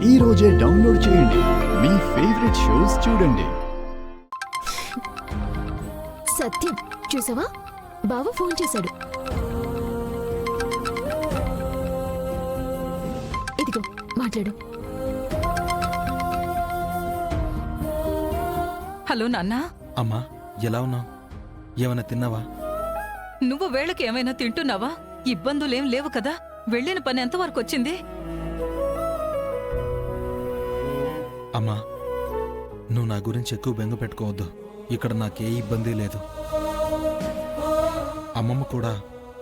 ఈ రోజే డౌన్లోడ్ చేయండి. మీ ఫేవరెట్ షోస్ చూడండి. సత్యం, చూసావా? బావ ఫోన్ చేశాడు. ఇదిగో మాట్లాడు. హలో నాన్న. అమ్మా, ఎలా ఉన్నావు? ఏమైనా తిన్నావా? నువ్వు వేళకి ఏమైనా తింటున్నావా? ఇబ్బందులేం లేవు కదా? వెళ్ళిన పని ఎంతవరకు వచ్చింది? అమ్మా, నువ్వు నా గురించి ఎక్కువ బెంగ పెట్టుకోవద్దు. ఇక్కడ నాకే ఇబ్బంది లేదు. అమ్మమ్మ కూడా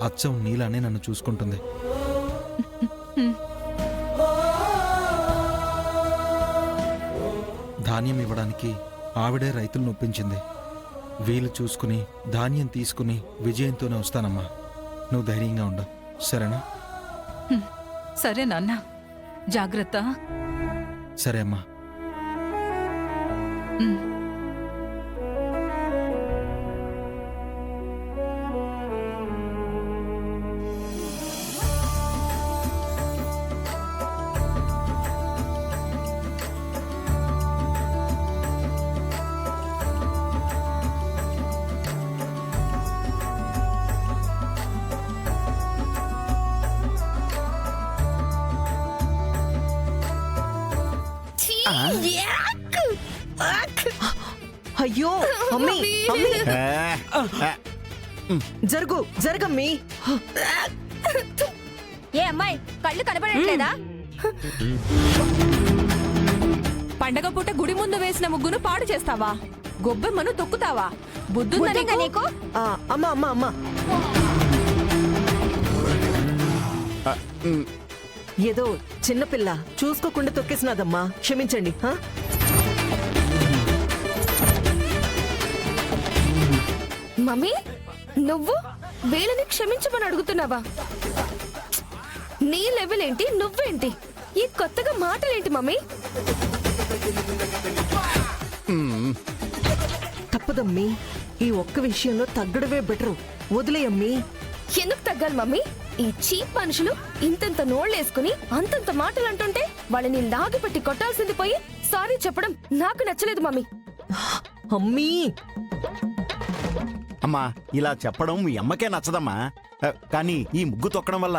అచ్చం నీలానే నన్ను చూసుకుంటుంది. ధాన్యం ఇవ్వడానికి ఆవిడే రైతులను ఒప్పించింది. వీలు చూసుకుని ధాన్యం తీసుకుని విజయంతోనే వస్తానమ్మా. నువ్వు ధైర్యంగా ఉండు, సరేనా? సరే నాన్న, జాగ్రత్త. సరే అమ్మా. అయ్యో అమ్మీ, అమ్మీ. జరగమ్మీ. ఏ అమ్మాయి, కళ్ళు కనబడట్లేదా? పండగ పూట గుడి ముందు వేసిన ముగ్గును పాడు చేస్తావా? గొబ్బెమ్మను తొక్కుతావా? బుద్ధుందా నీకు? అమ్మా అమ్మా అమ్మా, ఏదో చిన్నపిల్ల చూసుకోకుండా తొక్కేసినాదమ్మా, క్షమించండి. మమ్మీ, నువ్వు వీళ్ళని క్షమించమని అడుగుతున్నావా? నీ లెవెల్ ఏంటి, నువ్వేంటి? ఈ కొత్తగా మాటలేంటి మమ్మీ? తప్పదమ్మీ, ఈ ఒక్క విషయంలో తగ్గడమే బెటరు. వదిలేయమ్మీ. ఎందుకు తగ్గాలి మమ్మీ? ఈ చీప్ మనుషులు ఇంతంత నోళ్ళేసుకుని అంతంత మాటలు అంటుంటే వాళ్ళని లాగిపెట్టి కొట్టాల్సింది పోయి సారీ చెప్పడం నాకు నచ్చలేదు మమ్మీ. అమ్మీ, అమ్మా, ఇలా చెప్పడం మీ అమ్మకే నచ్చదమ్మా. కానీ ఈ ముగ్గు తొక్కడం వల్ల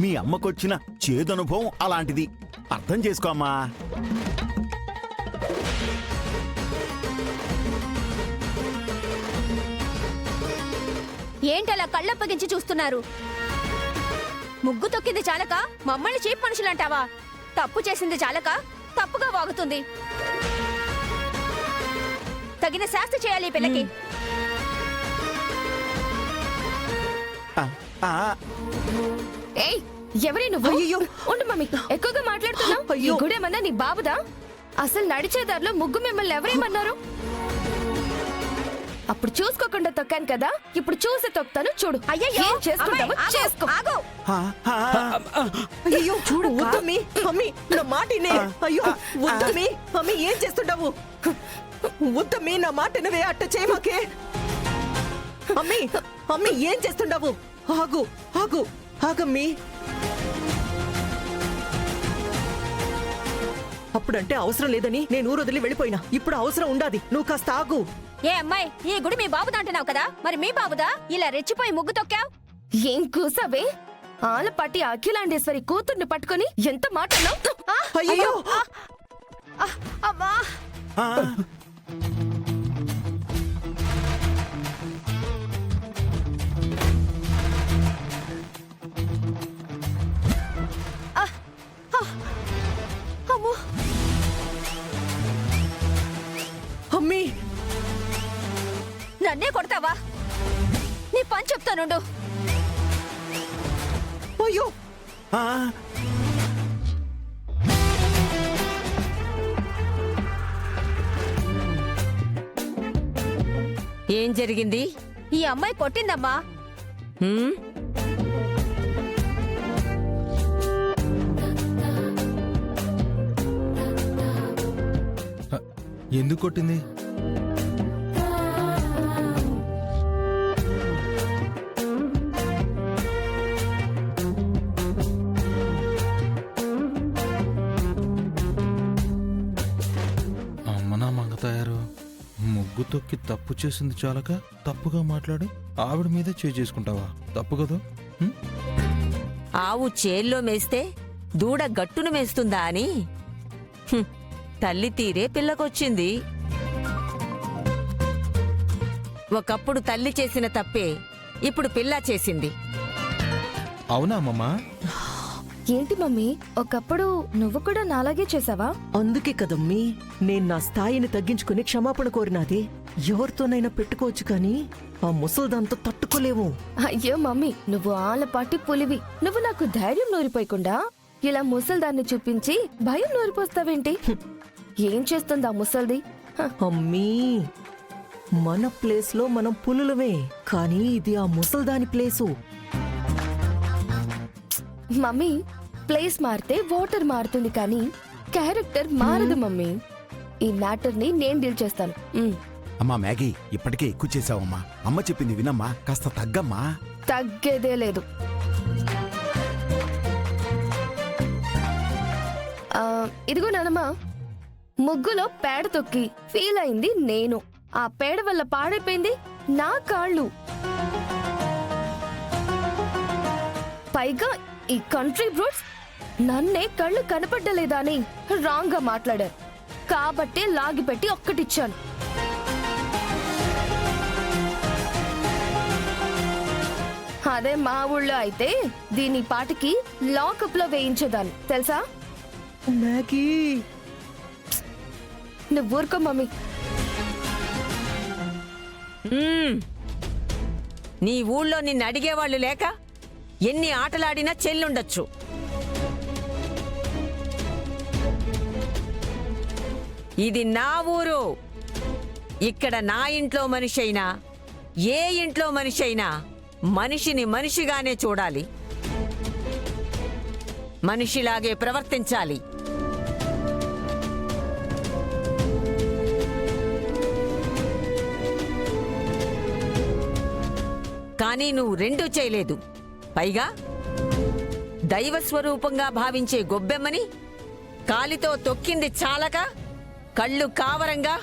మీ అమ్మకొచ్చిన చేదనుభవం అలాంటిది. అర్థం చేసుకో అమ్మా. ఏంటలా కళ్ళప్పగించి చూస్తున్నారు? ముగ్గు తొక్కింది చాలక మమ్మల్ని చీప్ మనుషులంటావా? తప్పు చేసింది చాలక తప్పుగా వాగుతుంది. తగిన శాస్తి చేయాలి ఈ పిల్లకి. ఏయ్, ఎవరే నువ్వు? అయ్యో, ఉండు మమ్మీ, ఎక్కువగా మాట్లాడుతున్నావు. అయ్యో, గుడేమన్నా నీ బాబుదా? అసలు నడిచేదారిలో ముగ్గు మిమ్మల్ని ఎవరేమన్నారు? అప్పుడు చూసుకోకుండా తొక్కాను కదా, ఇప్పుడు చూసి తొక్తాను, చూడు. అయ్యయ్యో, ఏం చేసుకుంటావో చేసుకో. ఆగు. అయ్యో, చూడు వద్దమ్మీ. అమ్మీ, నా మాట వినే. అయ్యో వద్దమ్మీ. అమ్మీ, ఏం చేస్తుంటావు? వద్దమ్మీ, నా మాట వినవే. అట్ట చేయమాకే. అమ్మీ, అమ్మీ, ఏం చేస్తుండవు? ఆగు ఆగు, ఆగమ్మీ. అప్పుడంటే అవసరం లేదని నేను ఊరు వదిలి వెళ్ళిపోయినా. ఇప్పుడు అవసరం ఉండాది. నువ్వు కాస్త ఆగు. ఏ అమ్మాయి, ఈ గుడి మీ బాబుదా అంటున్నావు కదా, మరి మీ బాబుదా? ఇలా రెచ్చిపోయి ముగ్గు తొక్కావు? ఏం కూసావే? ఆలపాటి అఖిలాండేశ్వరి కూతుర్ని పట్టుకొని ఎంత మాటన్నావు? అయ్యో, అమ్మా. అమ్మో, అమ్మీ. నన్నే కొడతావా? నీ పని చెప్తానుండు. అయ్యో, ఏం జరిగింది? ఈ అమ్మాయి కొట్టిందమ్మా. ఎందుకు కొట్టింది? ముగ్గు తొక్కి తప్పు చేసింది చాలక తప్పుగా మాట్లాడి ఆవిడ మీదే చేసుకుంటావా? తప్పు కదా? హ్మ్? ఆవు చేల్లో మేస్తే దూడ గట్టును మేస్తుందా అని తల్లి తీరే పిల్లకొచ్చింది. ఒకప్పుడు తల్లి చేసిన తప్పే ఇప్పుడు పిల్ల చేసింది. అవునా అమ్మమ్మా? ఏంటి మమ్మీ, ఒకప్పుడు నువ్వు కూడా నాలాగే చేసావా? అందుకే కదమ్మీ నేను నా స్థాయిని తగ్గించుకుని క్షమాపణ కోరినాది. ఎవరితోనైనా పెట్టుకోవచ్చు కానీ ఆ ముసల్దాంతో తట్టుకోలేవు. అయ్యో మమ్మీ, నువ్వు ఆలపాటి పులివి. నువ్వు నాకు ధైర్యం నూరిపోయకుండా ఇలా ముసల్దాన్ని చూపించి భయం నూరిపోస్తావేంటి? ఏం చేస్తుంది ఆ ముసల్ది? హ, అమ్మీ మన ప్లేస్లో మనం పులులమే, కానీ ఇది ఆ ముసల్దాని ప్లేసు. మమ్మీ, ప్లేస్ మారితే వాటర్ మారుతుంది కానీ క్యారెక్టర్ మారదు మమ్మీ. ఈ మ్యాటర్ ని నేను డీల్ చేస్తాను. అమ్మా మ్యాగీ, ఇప్పటికే ఎక్కువ చేసావమ్మా. అమ్మ చెప్పింది వినమ్మా, కాస్త తగ్గమ్మా. తగ్గేదే లేదు. ఇదిగో నానమ్మా, ముగ్గులో పేడ తొక్కి ఫీల్ అయింది నేను. ఆ పేడ వల్ల పాడైపోయింది నా కాళ్ళు. పైగా ఈ కంట్రీ బ్రూట్స్ నన్నే కళ్ళు కనపడ్డలేదా అని రాంగ్ గా మాట్లాడారు. కాబట్టే లాగిపెట్టి ఒక్కటిచ్చాను. అదే మా ఊళ్ళో అయితే దీని పాటికి లాకప్ లో వేయించేదాన్ని తెలుసా? మ్యాగీ నువ్వు ఊరుకో మమ్మీ. నీ ఊళ్ళో నిన్ను అడిగేవాళ్లు లేక ఎన్ని ఆటలాడినా చెల్లుండొచ్చు. ఇది నా ఊరు. ఇక్కడ నా ఇంట్లో మనిషి అయినా ఏ ఇంట్లో మనిషి అయినా మనిషిని మనిషిగానే చూడాలి, మనిషిలాగే ప్రవర్తించాలి. కానీ నువ్వు రెండూ చేయలేదు. పైగా దైవస్వరూపంగా భావించే గొబ్బెమ్మని కాలితో తొక్కింది చాలక కళ్ళు కావరంగా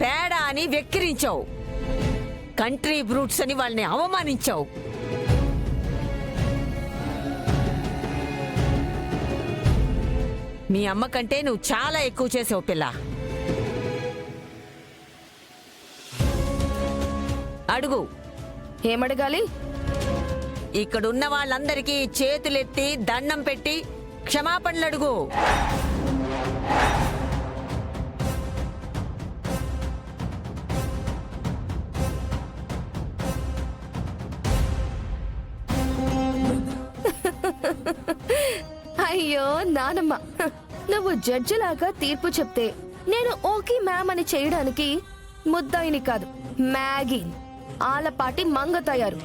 పేడ అని వెక్కిరించావు. కంట్రీ బ్రూట్స్ అని వాళ్ళని అవమానించావు. మీ అమ్మ కంటే నువ్వు చాలా ఎక్కువ చేసావు పిల్ల. అడుగు. ఏమడగాలి? ఇక్కడున్న వాళ్ళందరికీ చేతులెత్తి దండం పెట్టి క్షమాపణలు అడుగు. అయ్యో నానమ్మ, నువ్వు జడ్జిలాగా తీర్పు చెప్తే నేను ఓకే మ్యామ్ అని చేయడానికి ముద్దాయిని కాదు, మ్యాగీ ఆలపాటి మంగ తయారు.